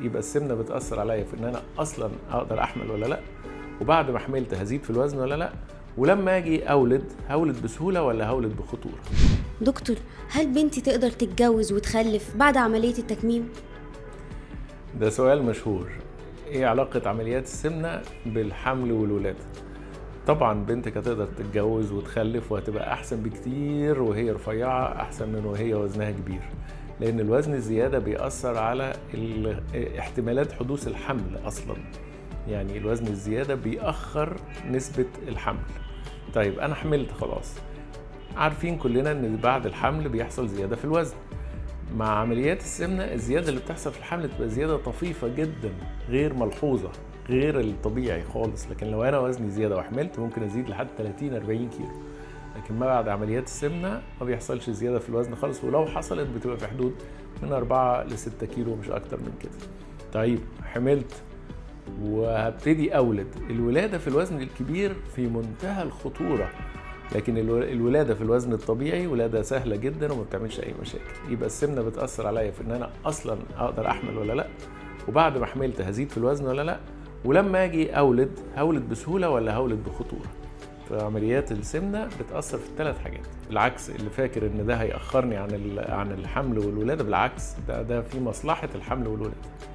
يبقى السمنه بتاثر عليا في ان انا اصلا اقدر احمل ولا لا، وبعد ما حملت هزيد في الوزن ولا لا، ولما اجي هولد بسهوله ولا هولد بخطوره. دكتور، هل بنتي تقدر تتجوز وتخلف بعد عملية التكميم؟ ده سؤال مشهور. ايه علاقه عمليات السمنه بالحمل والولاده؟ طبعا بنتك هتقدر تتجوز وتخلف وهتبقى احسن بكتير وهي رفيعه، احسن من وهي وزنها كبير، لان الوزن الزياده بيأثر على احتمالات حدوث الحمل اصلا. يعني الوزن الزياده بيأخر نسبه الحمل. طيب انا حملت خلاص، عارفين كلنا ان بعد الحمل بيحصل زياده في الوزن. مع عمليات السمنه الزياده اللي بتحصل في الحمل تبقى زياده طفيفه جدا، غير ملحوظه، غير الطبيعي خالص. لكن لو انا وزني زياده وحملت ممكن ازيد لحد 30 40 كيلو، لكن ما بعد عمليات السمنه ما بيحصلش زياده في الوزن خالص، ولو حصلت بتبقى في حدود من 4 ل 6 كيلو، مش اكتر من كده. طيب حملت وهبتدي اولد، الولاده في الوزن الكبير في منتهى الخطوره، لكن الولاده في الوزن الطبيعي ولاده سهله جدا وما بتعملش اي مشاكل. يبقى السمنه بتاثر عليا في ان انا اصلا اقدر احمل ولا لا، وبعد ما حملت هزيد في الوزن ولا لا، ولما اجي هولد بسهوله ولا هولد بخطوره. فعمليات السمنه بتاثر في الثلاث حاجات. العكس، اللي فاكر ان ده هيأخرني عن الحمل والولاده، بالعكس ده في مصلحه الحمل والولاده.